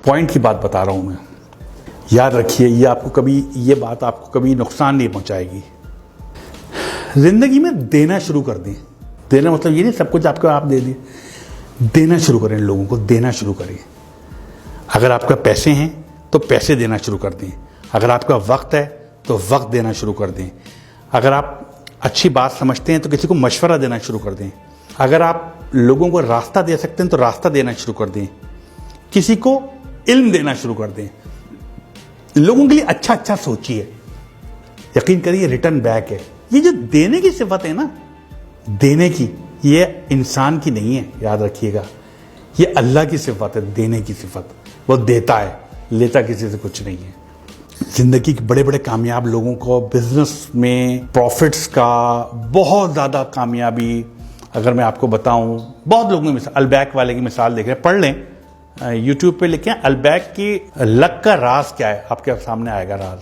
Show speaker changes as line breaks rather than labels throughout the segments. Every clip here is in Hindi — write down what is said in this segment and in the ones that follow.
पॉइंट की बात बता रहा हूं मैं। याद रखिए, ये बात आपको कभी नुकसान नहीं पहुंचाएगी। जिंदगी में देना शुरू कर दें। देना मतलब ये नहीं सब कुछ आपको आप दे दिए। देना शुरू करें, लोगों को देना शुरू करें। अगर आपका पैसे हैं तो पैसे देना शुरू कर दें। अगर आपका वक्त है तो वक्त देना शुरू कर दें। अगर आप अच्छी बात समझते हैं तो किसी को मशवरा देना शुरू कर दें। अगर आप लोगों को रास्ता दे सकते हैं तो रास्ता देना शुरू कर दें। किसी को इल्म देना शुरू कर दें। लोगों के लिए अच्छा अच्छा सोचिए। यकीन करिए रिटर्न बैक है। ये जो देने की सिफत है ना, देने की, ये इंसान की नहीं है, याद रखिएगा। ये अल्लाह की सिफत है, देने की सिफत। वो देता है, लेता किसी से कुछ नहीं है। जिंदगी के बड़े बड़े कामयाब लोगों को बिजनेस में प्रॉफिट्स का बहुत ज़्यादा कामयाबी, अगर मैं आपको बताऊं, बहुत लोगों की अलबैक वाले की मिसाल देख रहे हैं, पढ़ लें, यूट्यूब पे लिखें अलबैक की लक का राज क्या है, आपके सामने आएगा राज।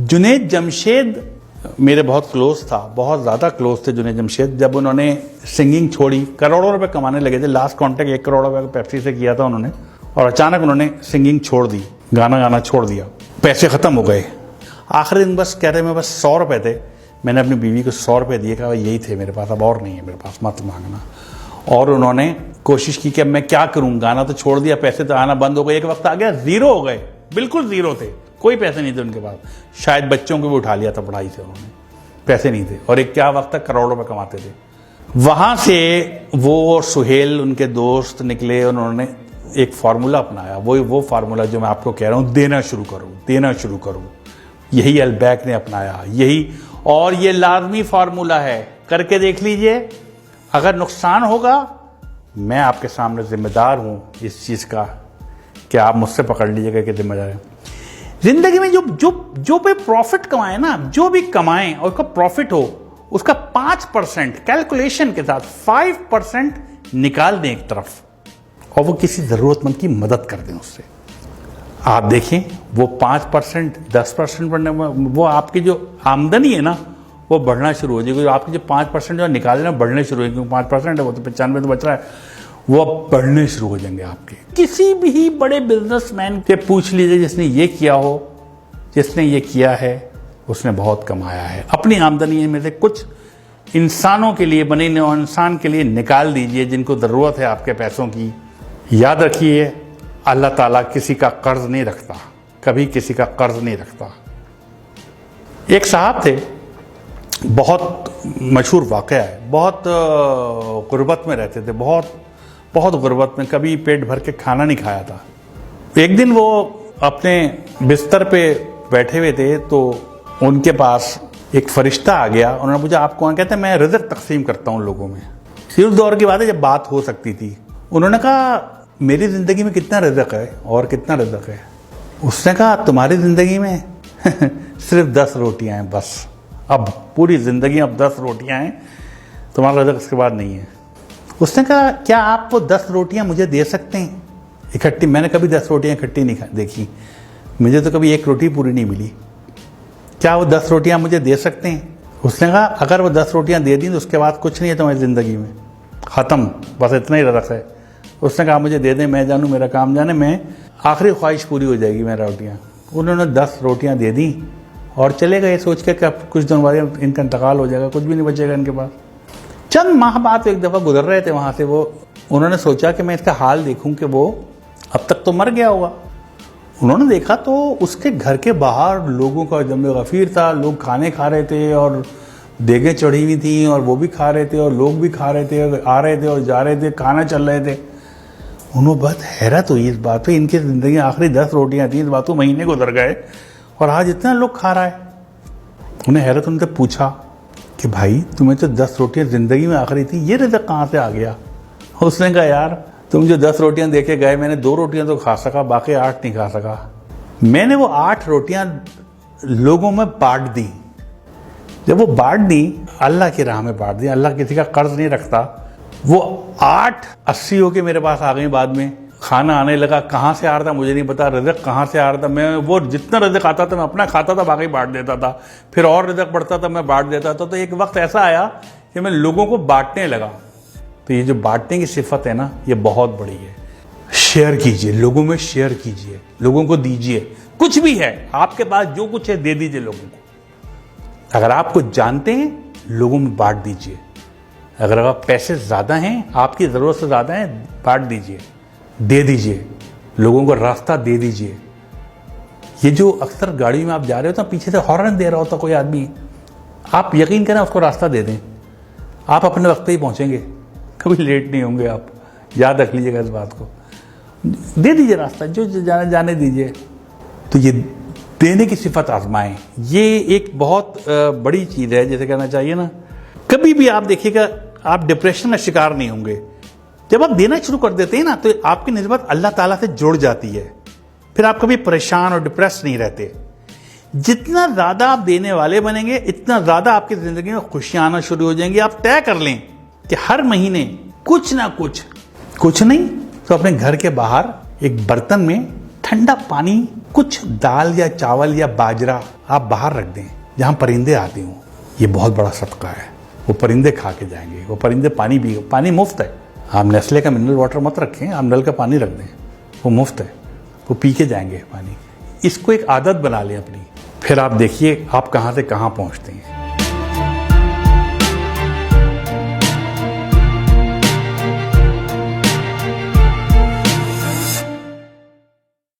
जुनैद जमशेद मेरे बहुत क्लोज था, बहुत ज़्यादा क्लोज थे जुनैद जमशेद। जब उन्होंने सिंगिंग छोड़ी, करोड़ों रुपए कमाने लगे थे। लास्ट कॉन्ट्रैक्ट 1 करोड़ रुपए पेप्सी से किया था उन्होंने, और अचानक उन्होंने सिंगिंग छोड़ दी, गाना गाना छोड़ दिया। पैसे ख़त्म हो गए। आखिरी दिन बस कह रहे मैं बस 100 रुपये थे, मैंने अपनी बीवी को 100 रुपये दिए, कहा यही थे मेरे पास, अब और नहीं है मेरे पास, मत मांगना। और उन्होंने कोशिश की कि अब मैं क्या करूं, गाना तो छोड़ दिया, पैसे तो आना बंद हो गए। एक वक्त आ गया ज़ीरो हो गए, बिल्कुल ज़ीरो थे, कोई पैसे नहीं थे उनके पास। शायद बच्चों को भी उठा लिया था पढ़ाई से उन्होंने, पैसे नहीं थे। और एक क्या वक्त तक करोड़ों रुपए कमाते थे। वहाँ से वो और सुहेल उनके दोस्त निकले, उन्होंने एक फार्मूला अपनाया। वो फार्मूला जो मैं आपको कह रहा हूँ, देना शुरू करूँ, देना शुरू करूँ। यही अलबैक ने अपनाया, यही, और ये लाजमी फार्मूला है, करके देख लीजिए। अगर नुकसान होगा, मैं आपके सामने जिम्मेदार हूं इस चीज का कि आप मुझसे पकड़ लीजिएगा कि जिम्मेदार है। जिंदगी में जो पे प्रॉफिट कमाए ना, जो भी कमाएं और उसका प्रॉफिट हो, उसका 5% कैलकुलेशन के साथ 5% निकाल दें एक तरफ, और वो किसी जरूरतमंद की मदद कर दें उससे। आप देखें वो 5%, 10% बढ़ने में, वो आपकी जो आमदनी है ना, वो बढ़ना शुरू हो जाएगी। आपके जो 5% जो निकाले ना, बढ़ने शुरू हो, क्योंकि 5% है, वो तो 95 तो बच रहा है, वो अब बढ़ने शुरू हो जाएंगे आपके। किसी भी बड़े बिजनेसमैन से पूछ लीजिए जिसने ये किया हो, जिसने ये किया है, उसने बहुत कमाया है। अपनी आमदनी में से कुछ इंसानों के लिए, बने इंसान के लिए निकाल दीजिए जिनको ज़रूरत है आपके पैसों की। याद रखिए, अल्लाह ताला किसी का कर्ज नहीं रखता, कभी किसी का कर्ज नहीं रखता। एक साहब थे, बहुत मशहूर वाक़या है, बहुत गुर्बत में रहते थे, बहुत गुर्बत में, कभी पेट भर के खाना नहीं खाया था। एक दिन वो अपने बिस्तर पे बैठे हुए थे, तो उनके पास एक फरिश्ता आ गया। उन्होंने पूछा आप कौन? कहते मैं रिज़्क़ तकसीम करता हूँ लोगों में। उस दौर की बात है जब बात हो सकती थी। उन्होंने कहा मेरी ज़िंदगी में कितना रिज़्क़ है और कितना रिज़्क़ है? उसने कहा तुम्हारी ज़िंदगी में सिर्फ 10 रोटियाँ हैं बस। अब पूरी ज़िंदगी अब 10 रोटियाँ हैं, तुम्हारा रिज़्क़ इसके बाद नहीं है। उसने कहा क्या आप वो 10 रोटियाँ मुझे दे सकते हैं इकट्ठी? मैंने कभी 10 रोटियाँ इकट्ठी नहीं देखी, मुझे तो कभी 1 रोटी पूरी नहीं मिली। क्या वो 10 रोटियाँ मुझे दे सकते हैं? उसने कहा अगर वो 10 रोटियाँ दे दी तो उसके बाद कुछ नहीं है तुम्हारी ज़िंदगी में, ख़त्म, बस इतना ही रिज़्क़ है। उसने कहा मुझे दे दें, मैं जानूँ, मेरा काम जाने, मैं आखिरी ख्वाहिश पूरी हो जाएगी मेरा रोटियाँ। उन्होंने 10 रोटियाँ दे दी और चले गए सोच के कि कुछ दिन बाद इनका इंतकाल हो जाएगा, कुछ भी नहीं बचेगा इनके पास। चंद माह बाद एक दफ़ा गुजर रहे थे वहाँ से, वो उन्होंने सोचा कि मैं इसका हाल देखूँ कि वो अब तक तो मर गया होगा। उन्होंने देखा तो उसके घर के बाहर लोगों का जमे गफ़ीर था, लोग खाने खा रहे थे और देगें चढ़ी हुई थी और वो भी खा रहे थे और लोग भी खा रहे थे, आ रहे थे और जा रहे थे, खाना चल रहे थे। उन्होंने बहुत हैरत हुई इस बात पे, इनकी ज़िंदगी में आखिरी 10 रोटियाँ थी, इस बात को महीने गुजर गए और आज इतना लोग खा रहा है। उन्हें हैरत, उनसे पूछा कि भाई तुम्हें तो 10 रोटियाँ ज़िंदगी में आखिरी थी, ये रिज़्क़ कहाँ से आ गया? उसने कहा यार तुम जो 10 रोटियाँ देके गए, मैंने 2 रोटियाँ तो खा सका, बाकी 8 नहीं खा सका। मैंने वो 8 रोटियाँ लोगों में बांट दी। जब वो बांट दी, अल्लाह की राह में बांट दी, अल्लाह किसी का कर्ज नहीं रखता। वो 8 80 होके मेरे पास आ गई। बाद में खाना आने लगा, कहाँ से आ रहा था मुझे नहीं पता, रिज़्क़ कहाँ से आ रहा था। मैं वो जितना रिज़्क़ आता था मैं अपना खाता था, बाकी बांट देता था। फिर और रिज़्क़ बढ़ता था, मैं बांट देता था। तो एक वक्त ऐसा आया कि मैं लोगों को बांटने लगा। तो ये जो बांटने की सिफत है ना, ये बहुत बड़ी है। शेयर कीजिए, लोगों में शेयर कीजिए, लोगों को दीजिए। कुछ भी है आपके पास, जो कुछ है दे दीजिए लोगों को। अगर आप कुछ जानते हैं, लोगों में बांट दीजिए। अगर आप पैसे ज्यादा हैं, आपकी जरूरत से ज्यादा है, बांट दीजिए, दे दीजिए, लोगों को रास्ता दे दीजिए। ये जो अक्सर गाड़ी में आप जा रहे हो तो पीछे से हॉर्न दे रहा होता कोई आदमी, आप यकीन करें उसको रास्ता दे दें, आप अपने वक्त पे ही पहुंचेंगे, कभी लेट नहीं होंगे आप। याद रख लीजिएगा इस बात को। दे दीजिए रास्ता, जो जाने दीजिए। तो ये देने की सिफत आजमाएं, ये एक बहुत बड़ी चीज है, जैसे कहना चाहिए ना। कभी भी आप देखिएगा आप डिप्रेशन का शिकार नहीं होंगे। जब आप देना शुरू कर देते हैं ना, तो आपकी निस्बत अल्लाह ताला से जुड़ जाती है, फिर आप कभी परेशान और डिप्रेस नहीं रहते। जितना ज्यादा आप देने वाले बनेंगे, इतना ज्यादा आपकी जिंदगी में खुशियां आना शुरू हो जाएंगी। आप तय कर लें कि हर महीने कुछ ना कुछ नहीं तो अपने घर के बाहर एक बर्तन में ठंडा पानी, कुछ दाल या चावल या बाजरा आप बाहर रख दें, जहां परिंदे आते हों। ये बहुत बड़ा सदका है। वो परिंदे खा के जाएंगे, वो परिंदे पानी पी, पानी मुफ्त है। आप नेस्ले का मिनरल वाटर मत रखें, आप नल का पानी रख दें, वो मुफ्त है, वो पी के जाएंगे पानी। इसको एक आदत बना लें अपनी, फिर आप देखिए आप कहां से कहां पहुंचते हैं।